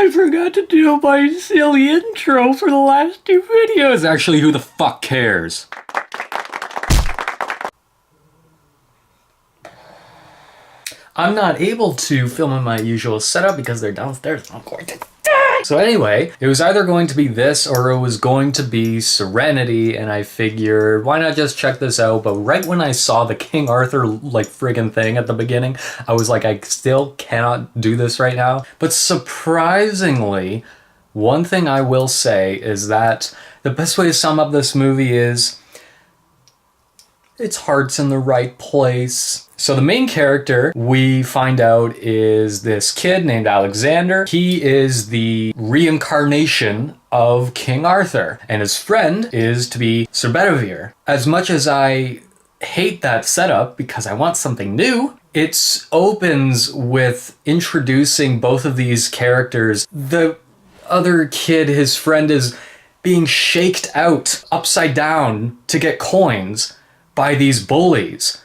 I forgot to do my silly intro for the last 2 videos. Actually, who the fuck cares? I'm not able to film in my usual setup because they're downstairs. I'm going to die. So anyway, it was either going to be this or it was going to be Serenity, and I figured, why not just check this out? But right when I saw the King Arthur like friggin' thing at the beginning, I was like, I still cannot do this right now. But surprisingly, one thing I will say is that the best way to sum up this movie is its heart's in the right place. So the main character we find out is this kid named Alexander. He is the reincarnation of King Arthur, and his friend is to be Sir Bedivere. As much as I hate that setup because I want something new, it opens with introducing both of these characters. The other kid, his friend, is being shaked out upside down to get coins by these bullies.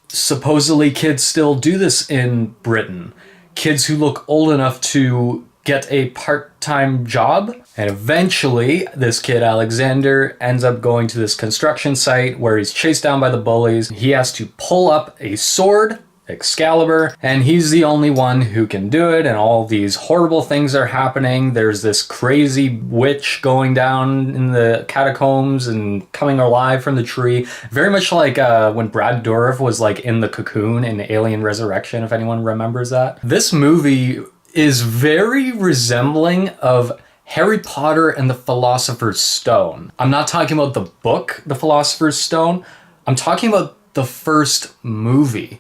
Supposedly kids still do this in Britain. Kids who look old enough to get a part-time job. And eventually, this kid, Alexander, ends up going to this construction site where he's chased down by the bullies. He has to pull up a sword, Excalibur, and he's the only one who can do it, and all these horrible things are happening. There's this crazy witch going down in the catacombs and coming alive from the tree. Very much like when Brad Dourif was like in the cocoon in Alien Resurrection, if anyone remembers that. This movie is very resembling of Harry Potter and the Philosopher's Stone. I'm not talking about the book, The Philosopher's Stone. I'm talking about the first movie.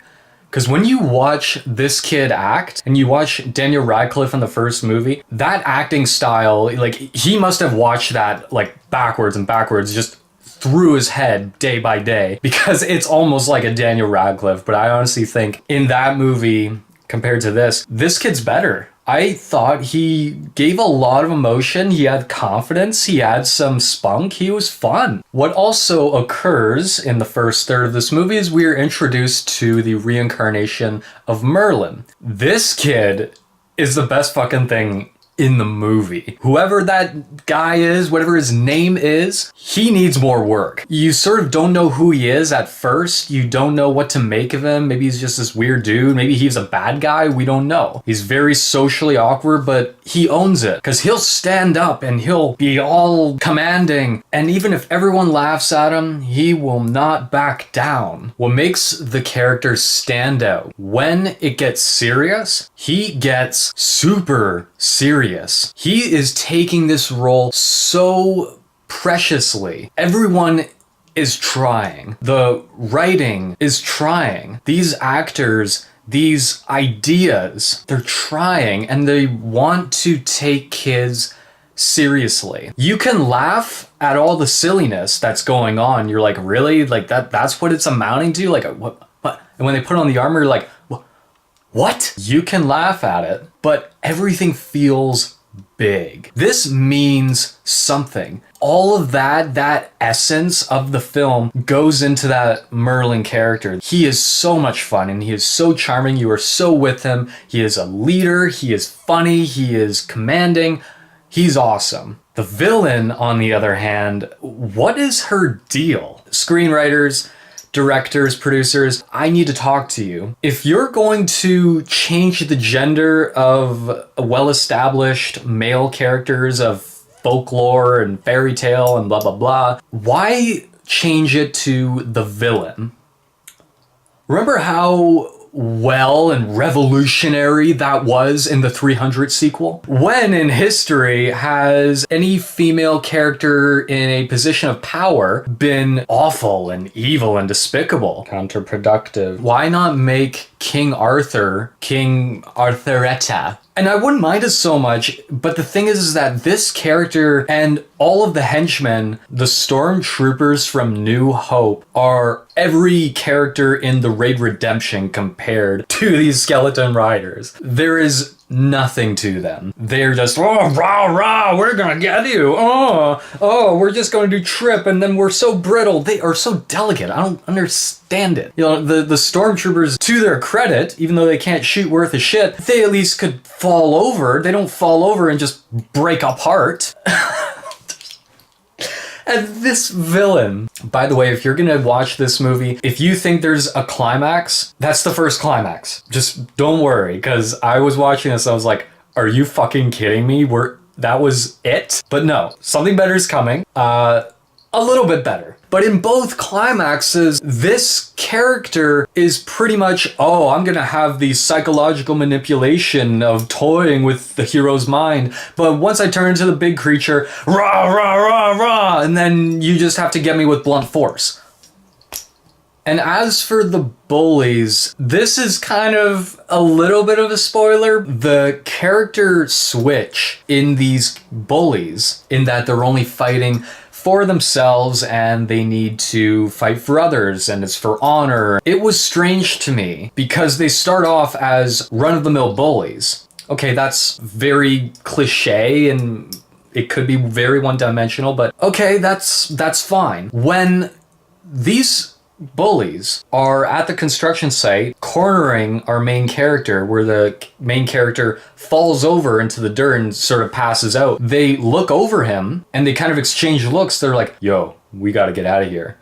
Because when you watch this kid act, and you watch Daniel Radcliffe in the first movie, that acting style, like, he must have watched that, like, backwards and backwards, just through his head day by day, because it's almost like a Daniel Radcliffe. But I honestly think in that movie, compared to this kid's better. I thought he gave a lot of emotion, he had confidence, he had some spunk, he was fun. What also occurs in the first third of this movie is we're introduced to the reincarnation of Merlin. This kid is the best fucking thing in the movie. Whoever that guy is, whatever his name is, he needs more work. You sort of don't know who he is at first. You don't know what to make of him. Maybe he's just this weird dude. Maybe he's a bad guy. We don't know. He's very socially awkward, but he owns it because he'll stand up and he'll be all commanding. And even if everyone laughs at him, he will not back down. What makes the character stand out, when it gets serious, he gets super serious. He is taking this role so preciously. Everyone is trying. The writing is trying. These actors, these ideas, they're trying, and they want to take kids seriously. You can laugh at all the silliness that's going on. You're like, really? Like that's what it's amounting to? Like, what? And when they put on the armor, you're like, what? You can laugh at it, but everything feels big. This means something. All of that essence of the film goes into that Merlin character. He is so much fun and he is so charming. You are so with him. He is a leader. He is funny. He is commanding. He's awesome. The villain, on the other hand, what is her deal? Screenwriters, directors, producers, I need to talk to you. If you're going to change the gender of well-established male characters of folklore and fairy tale and blah, blah, blah, why change it to the villain? Remember how well and revolutionary that was in the 300 sequel? When in history has any female character in a position of power been awful and evil and despicable? Counterproductive. Why not make King Arthur, King Arthuretta? And I wouldn't mind it so much, but the thing is that this character and all of the henchmen, the Stormtroopers from New Hope, are every character in the Raid Redemption compared to these skeleton riders. There is nothing to them. They're just, oh, rah, rah, we're gonna get you. Oh, we're just going to trip, and then we're so brittle. They are so delicate. I don't understand it. You know, the Stormtroopers, to their credit, even though they can't shoot worth a shit, they at least could fall over. They don't fall over and just break apart. And this villain, by the way, if you're gonna watch this movie, if you think there's a climax, that's the first climax. Just don't worry, because I was watching this, I was like, are you fucking kidding me? That was it? But no, something better is coming. A little bit better. But in both climaxes, this character is pretty much, oh, I'm gonna have the psychological manipulation of toying with the hero's mind. But once I turn into the big creature, rah, rah, rah, rah, and then you just have to get me with blunt force. And as for the bullies, this is kind of a little bit of a spoiler. The character switch in these bullies, in that they're only fighting for themselves and they need to fight for others and it's for honor. It was strange to me because they start off as run-of-the-mill bullies. Okay, that's very cliche and it could be very one-dimensional, but okay, that's fine. When these bullies are at the construction site cornering our main character, where the main character falls over into the dirt and sort of passes out, they look over him and they kind of exchange looks. They're like, yo, we got to get out of here.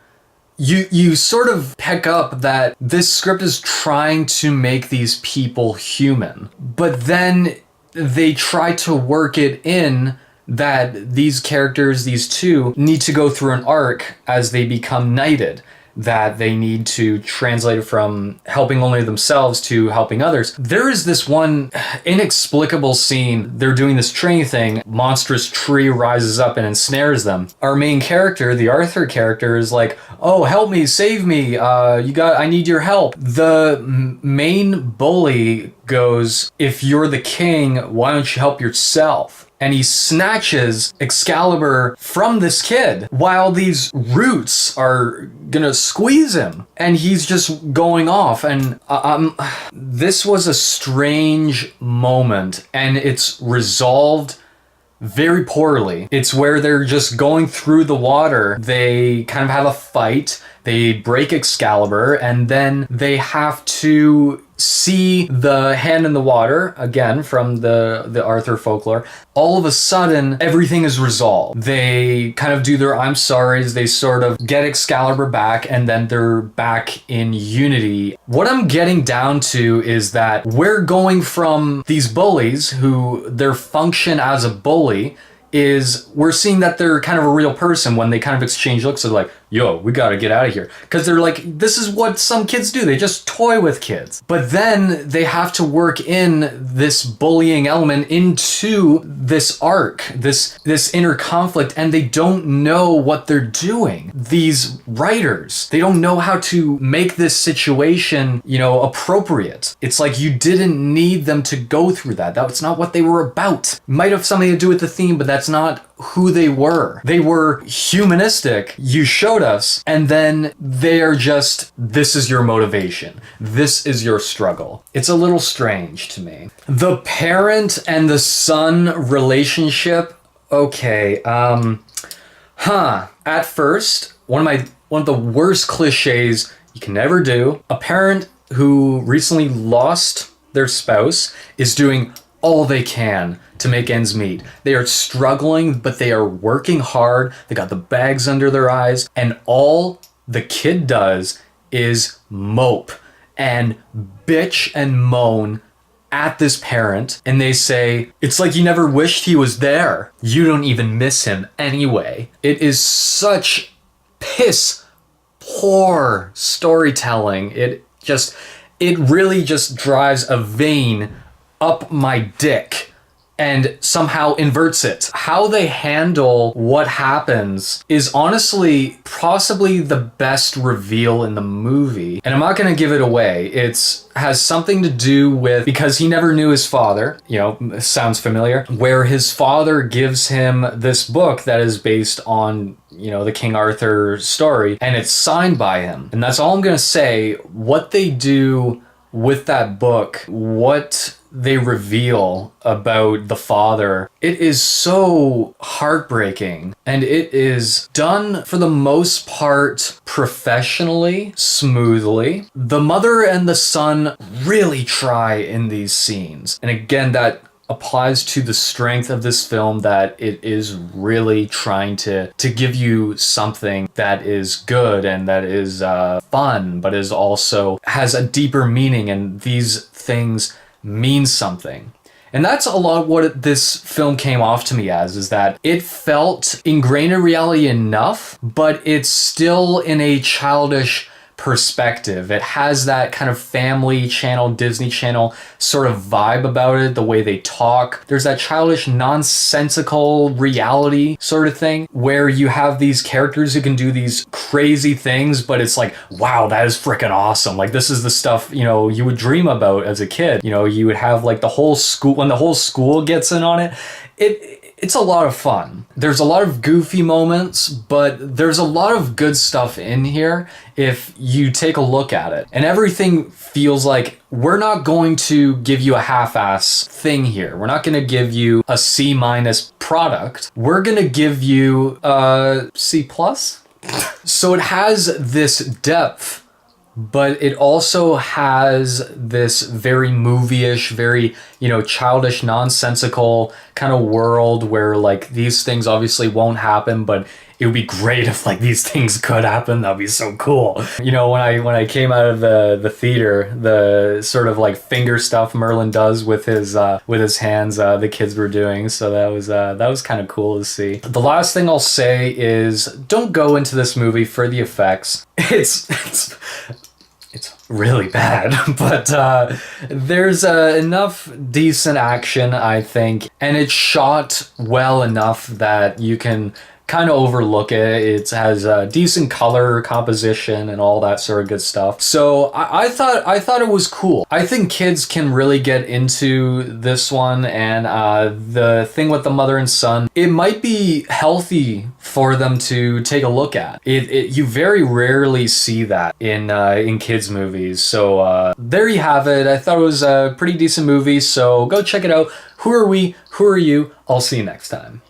You sort of pick up that this script is trying to make these people human, but then they try to work it in that these characters, these two, need to go through an arc as they become knighted, that they need to translate it from helping only themselves to helping others. There is this one inexplicable scene. They're doing this training thing. Monstrous tree rises up and ensnares them. Our main character, the Arthur character, is like, oh, help me, save me. I need your help. The main bully goes, if you're the king, why don't you help yourself? And he snatches Excalibur from this kid while these roots are gonna squeeze him. And he's just going off. And this was a strange moment, and it's resolved very poorly. It's where they're just going through the water. They kind of have a fight. They break Excalibur, and then they have to see the hand in the water, again, from the Arthur folklore. All of a sudden, everything is resolved. They kind of do their I'm sorry's, they sort of get Excalibur back, and then they're back in unity. What I'm getting down to is that we're going from these bullies, who their function as a bully is, we're seeing that they're kind of a real person. When they kind of exchange looks, they're like, yo, we gotta get out of here. Because they're like, this is what some kids do. They just toy with kids. But then they have to work in this bullying element into this arc, this inner conflict, and they don't know what they're doing. These writers, they don't know how to make this situation, appropriate. It's like you didn't need them to go through that. That's not what they were about. Might have something to do with the theme, but that's not who they were. They were humanistic. You showed us, and then they are just, this is your motivation. This is your struggle. It's a little strange to me. The parent and the son relationship, okay, at first, one of the worst cliches you can ever do. A parent who recently lost their spouse is doing all they can to make ends meet. They are struggling, but they are working hard. They got the bags under their eyes, and all the kid does is mope and bitch and moan at this parent, and they say, it's like you never wished he was there. You don't even miss him anyway. It is such piss poor storytelling. It really just drives a vein up my dick and somehow inverts it. How they handle what happens is honestly possibly the best reveal in the movie. And I'm not gonna give it away. It has something to do with, because he never knew his father, sounds familiar, where his father gives him this book that is based on, the King Arthur story, and it's signed by him. And that's all I'm gonna say. What they do with that book, what they reveal about the father, it is so heartbreaking, and it is done for the most part professionally, smoothly. The mother and the son really try in these scenes. And again, that applies to the strength of this film, that it is really trying to give you something that is good and that is fun, but is also has a deeper meaning, and these things mean something. And that's a lot what this film came off to me as, is that it felt ingrained in reality enough, but it's still in a childish perspective. It has that kind of family channel, Disney Channel sort of vibe about it, the way they talk. There's that childish, nonsensical reality sort of thing where you have these characters who can do these crazy things, but it's like, wow, that is freaking awesome. Like, this is the stuff, you know, you would dream about as a kid. You know, you would have like the whole school, when the whole school gets in on it, it's a lot of fun. There's a lot of goofy moments, but there's a lot of good stuff in here if you take a look at it. And everything feels like we're not going to give you a half-ass thing here. We're not going to give you a C- product. We're going to give you a C+. So it has this depth, but it also has this very movie-ish, very, you know, childish, nonsensical kind of world where like these things obviously won't happen, but it would be great if like these things could happen. That'd be so cool. You know, when I came out of the theater, the sort of like finger stuff Merlin does with his hands, the kids were doing. So that was kind of cool to see. The last thing I'll say is, don't go into this movie for the effects. It's really bad, but there's enough decent action, I think, and it's shot well enough that you can kind of overlook it. It has a decent color composition and all that sort of good stuff. So I thought it was cool. I think kids can really get into this one, and the thing with the mother and son, it might be healthy for them to take a look at. You very rarely see that in kids movies. So there you have it. I thought it was a pretty decent movie, so go check it out. Who are we? Who are you? I'll see you next time.